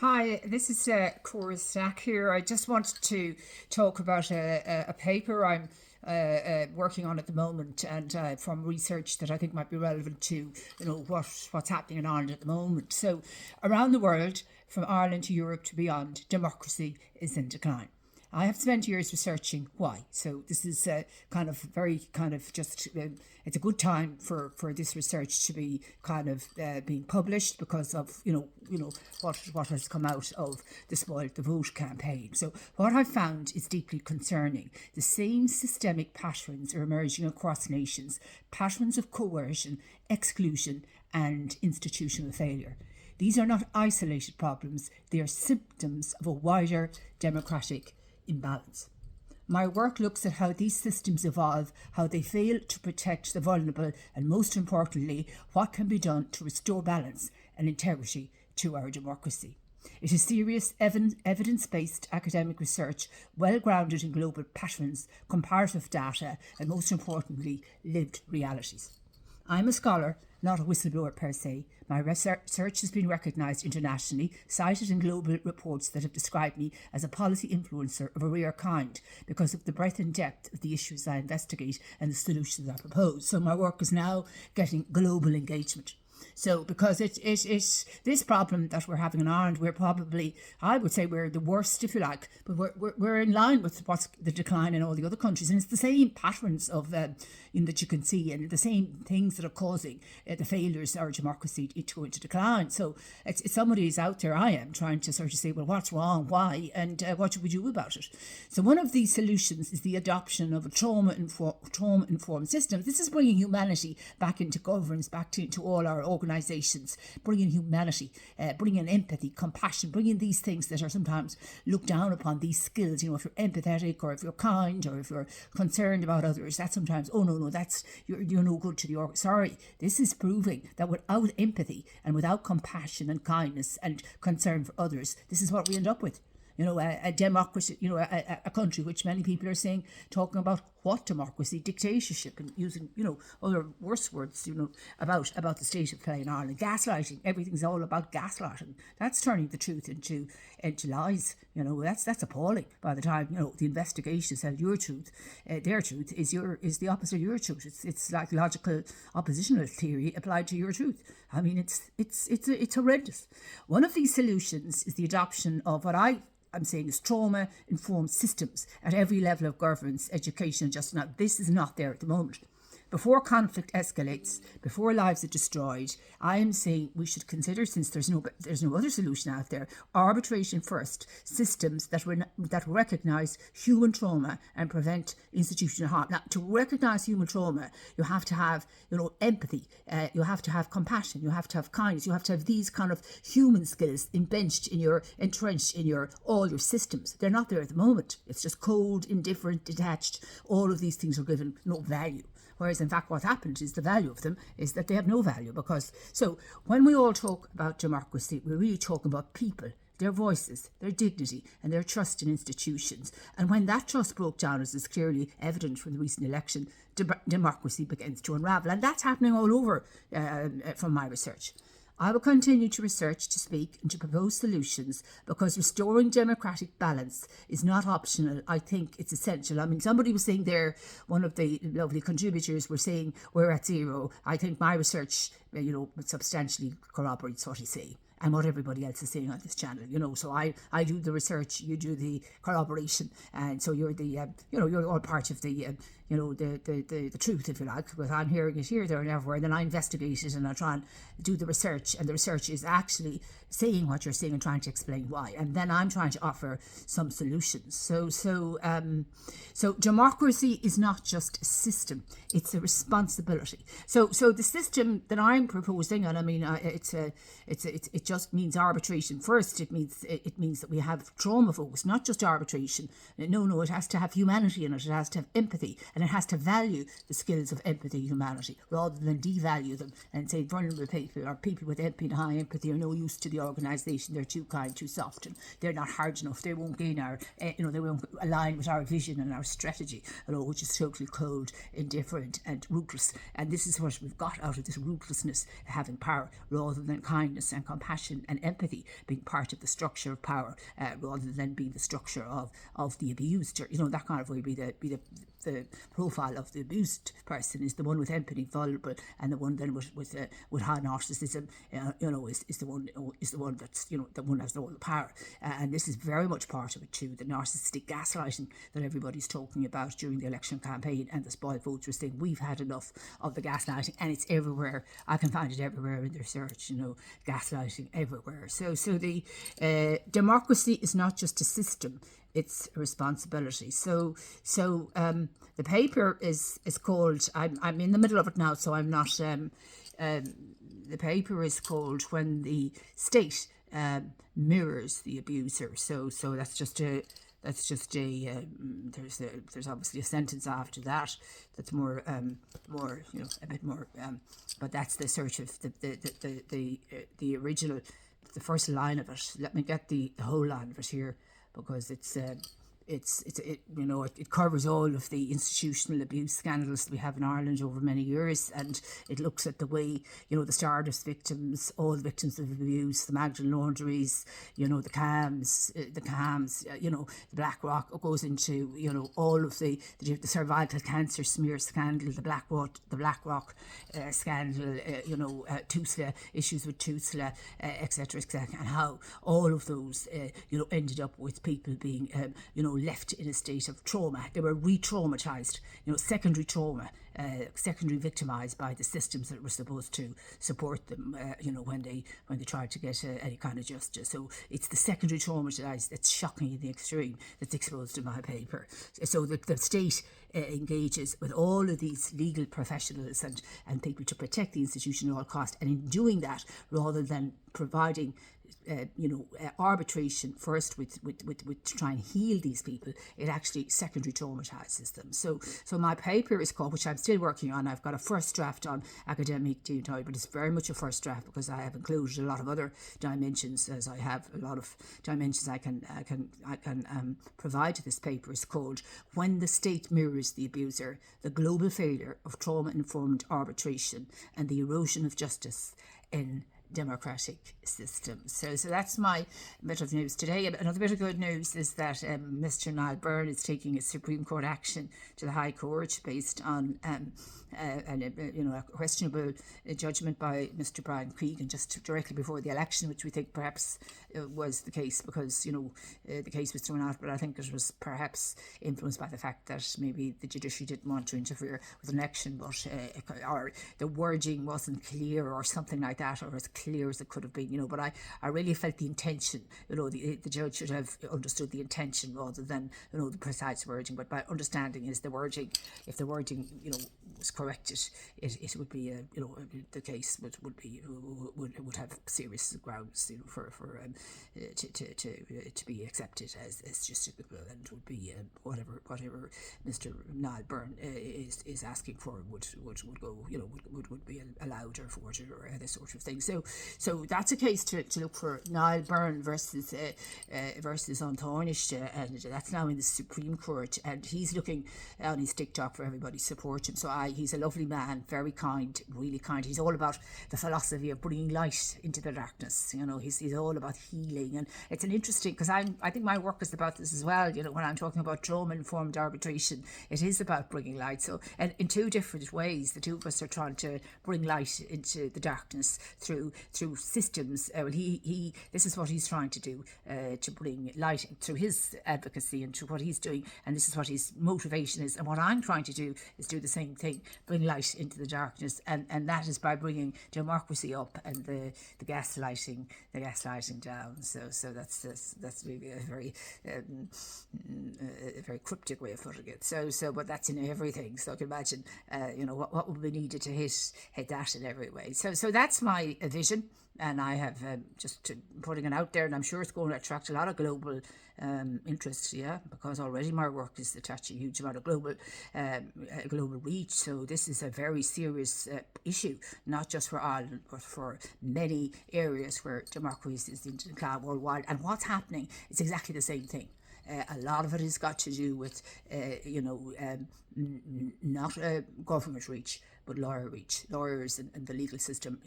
Hi, this is Cora Stack here. I just wanted to talk about a paper I'm working on at the moment, and from research that I think might be relevant to what's happening in Ireland at the moment. So, around the world, from Ireland to Europe to beyond, democracy is in decline. I have spent years researching why. So this is it's a good time for this research to be being published because of what has come out of the Spoil the Vote campaign. So what I found is deeply concerning. The same systemic patterns are emerging across nations, patterns of coercion, exclusion and institutional failure. These are not isolated problems, they are symptoms of a wider democratic imbalance. My work looks at how these systems evolve, how they fail to protect the vulnerable, and most importantly, what can be done to restore balance and integrity to our democracy. It is serious, evidence-based academic research, well grounded in global patterns, comparative data, and most importantly, lived realities. I'm a scholar, not a whistleblower per se. My research has been recognised internationally, cited in global reports that have described me as a policy influencer of a rare kind because of the breadth and depth of the issues I investigate and the solutions I propose. So my work is now getting global engagement. So because it's this problem that we're having in Ireland, we're probably, I would say we're the worst, if you like, but we're in line with what's the decline in all the other countries. And it's the same patterns of that you can see, and the same things that are causing the failures of our democracy to go into decline. So it's somebody's out there, I am, trying to sort of say, well, what's wrong, why, and what should we do about it? So one of these solutions is the adoption of a trauma-informed system. This is bringing humanity back into governance, back to all our organisations, bringing humanity, bringing empathy, compassion, bringing these things that are sometimes looked down upon, these skills. If you're empathetic, or if you're kind, or if you're concerned about others, that's sometimes, oh no, that's you're no good to the org. Sorry, this is proving that without empathy and without compassion and kindness and concern for others, this is what we end up with. A democracy, a country which many people are saying, talking about what democracy, dictatorship, and using, other worse words, about the state of play in Ireland. Gaslighting, everything's all about gaslighting. That's turning the truth into lies. That's appalling. By the time, the investigation said your truth, their truth is the opposite of your truth. It's like logical oppositional theory applied to your truth. I mean, it's horrendous. One of these solutions is the adoption of what I'm saying is trauma-informed systems at every level of governance, education and justice. Now, this is not there at the moment. Before conflict escalates, before lives are destroyed, I am saying we should consider, since there's no other solution out there, arbitration first, systems that recognise human trauma and prevent institutional harm. Now, to recognise human trauma, you have to have, empathy, you have to have compassion, you have to have kindness, you have to have these kind of human skills entrenched in all your systems. They're not there at the moment. It's just cold, indifferent, detached. All of these things are given no value. Whereas, in fact, what happened is the value of them is that they have no value. So when we all talk about democracy, we're really talking about people, their voices, their dignity, and their trust in institutions. And when that trust broke down, as is clearly evident from the recent election, democracy begins to unravel. And that's happening all over from my research. I will continue to research, to speak, and to propose solutions because restoring democratic balance is not optional. I think it's essential. I mean, somebody was saying there, one of the lovely contributors were saying we're at zero. I think my research, substantially corroborates what he's saying and what everybody else is saying on this channel, So I do the research, you do the corroboration, and so you're you're all part of the the truth, if you like. But I'm hearing it here, there, and everywhere. And then I investigate it and I try and do the research, and the research is actually saying what you're saying and trying to explain why. And then I'm trying to offer some solutions. So democracy is not just a system; it's a responsibility. So the system that I'm proposing, and I mean, it just means arbitration first. It means that we have trauma focus, not just arbitration. No, it has to have humanity in it. It has to have empathy, and it has to value the skills of empathy and humanity rather than devalue them and say vulnerable people or people with high empathy are no use to the organisation. They're too kind, too soft, and they're not hard enough. They won't gain our, they won't align with our vision and our strategy, which is totally cold, indifferent, and ruthless. And this is what we've got out of this ruthlessness, having power rather than kindness and compassion compassion and empathy being part of the structure of power, rather than being the structure of the abused. Or, that kind of way be the profile of the abused person is the one with empathy, vulnerable, and the one then with high narcissism, is the one that's the one has all the power. And this is very much part of it too. The narcissistic gaslighting that everybody's talking about during the election campaign, and the spoiled voters thing. We've had enough of the gaslighting, and it's everywhere. I can find it everywhere in the research. Gaslighting everywhere. So the democracy is not just a system; it's a responsibility. So the paper is called. I'm in the middle of it now, so I'm not. The paper is called "When the State Mirrors the Abuser." So that's just a. There's obviously a sentence after that that's more a bit more, but that's the search of the original, the first line of it. Let me get the whole line of it here, because it covers all of the institutional abuse scandals we have in Ireland over many years, and it looks at the way, the Stardust victims, all the victims of abuse, the Magdalen Laundries, the CAMs, the BlackRock. It goes into, all of the cervical cancer smear scandal, the BlackRock scandal, TUSLA, issues with TUSLA, etc., and how all of those, ended up with people being, left in a state of trauma. They were re-traumatized, secondary trauma, secondary victimized by the systems that were supposed to support them, when they tried to get any kind of justice. So it's the secondary traumatized that's shocking in the extreme that's exposed in my paper. So the state engages with all of these legal professionals and people to protect the institution at all costs, and in doing that, rather than providing arbitration first with to try and heal these people, it actually secondary traumatizes them. So my paper is called, which I'm still working on. I've got a first draft on academic detail, but it's very much a first draft because I have included a lot of other dimensions, as I have a lot of dimensions I can provide to this paper. Is called "When the State Mirrors the Abuser: The Global Failure of Trauma-Informed Arbitration and the Erosion of Justice in Democratic Systems." So that's my bit of news today. Another bit of good news is that Mr. Niall Byrne is taking a Supreme Court action to the High Court based on a questionable judgment by Mr. Brian Keegan just directly before the election, which we think perhaps was the case because the case was thrown out, but I think it was perhaps influenced by the fact that maybe the judiciary didn't want to interfere with an election, but or the wording wasn't clear or something like that, or as clear as it could have been, but I really felt the intention, the judge should have understood the intention rather than, the precise wording. But my understanding is the wording, if the wording, was corrected, it would be, the case would have serious grounds, for to be accepted as justiciable, and would be whatever Mr. Niall Byrne is asking for would go, would be allowed or afforded or this sort of thing. So that's a case to look for. Niall Byrne versus Antónis, and that's now in the Supreme Court, and he's looking on his TikTok for everybody's support. And so he's a lovely man, very kind, really kind. He's all about the philosophy of bringing light into the darkness. He's all about healing, and it's an interesting, because I think my work is about this as well. When I'm talking about trauma-informed arbitration, it is about bringing light. So, and in two different ways, the two of us are trying to bring light into the darkness through systems. This is what he's trying to do, to bring light through his advocacy and to what he's doing, and this is what his motivation is. And what I'm trying to do is do the same thing, bring light into the darkness, and that is by bringing democracy up and the gaslighting down. So that's really a very cryptic way of putting it. So but that's in everything. So I can imagine, what would be needed to hit that in every way. So that's my vision, and I have just putting it out there, and I'm sure it's going to attract a lot of global interest, because already my work is attaching a huge amount of global reach. So this is a very serious issue, not just for Ireland, but for many areas where democracy is in decline worldwide. And what's happening is exactly the same thing. A lot of it has got to do with, not government reach, but lawyer reach. Lawyers and the legal system,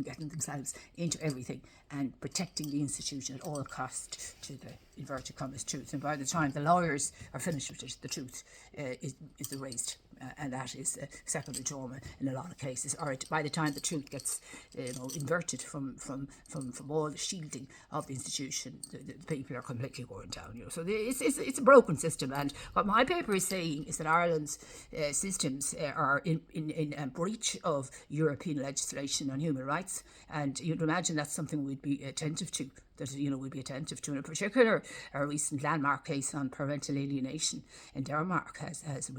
getting themselves into everything and protecting the institution at all cost to the inverted commas truth. And by the time the lawyers are finished with it, the truth is erased. And that is secondary trauma in a lot of cases. Or by the time the truth gets inverted from all the shielding of the institution, the people are completely going down. So it's a broken system. And what my paper is saying is that Ireland's systems are in breach of European legislation on human rights, and you'd imagine that's something we'd be attentive to. We'd be attentive to. In particular, a recent landmark case on parental alienation in Denmark has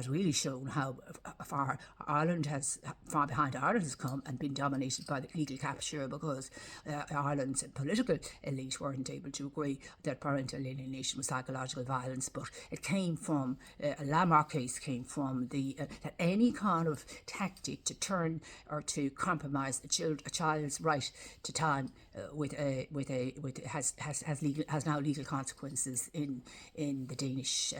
really shown how far behind Ireland has come and been dominated by the legal capture, because Ireland's political elite weren't able to agree that parental alienation was psychological violence. But it came from a landmark case came from that any kind of tactic to turn or to compromise a child's right to time has now legal consequences in the Danish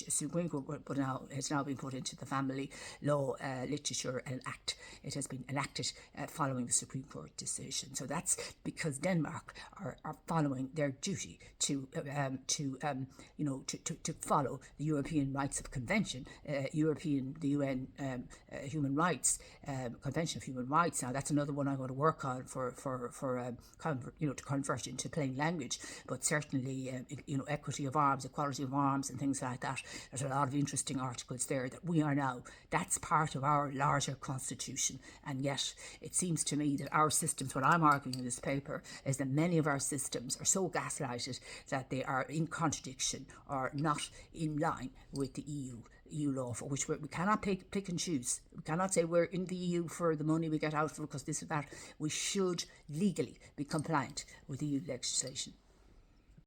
Supreme Court, but now it's now been put into the family law literature and act. It has been enacted following the Supreme Court decision. So that's because Denmark are following their duty to follow the European Rights of Convention, the UN Human Rights Convention of Human Rights. Now that's another one I'm going to work on to convert into plain language. But certainly, equity of arms, equality of arms, and things like that. There's a lot of interesting articles there that that's part of our larger constitution. And yet it seems to me that our systems, what I'm arguing in this paper, is that many of our systems are so gaslighted that they are in contradiction or not in line with the EU law, for which we cannot pick and choose. We cannot say we're in the EU for the money we get out of it because this or that. We should legally be compliant with EU legislation.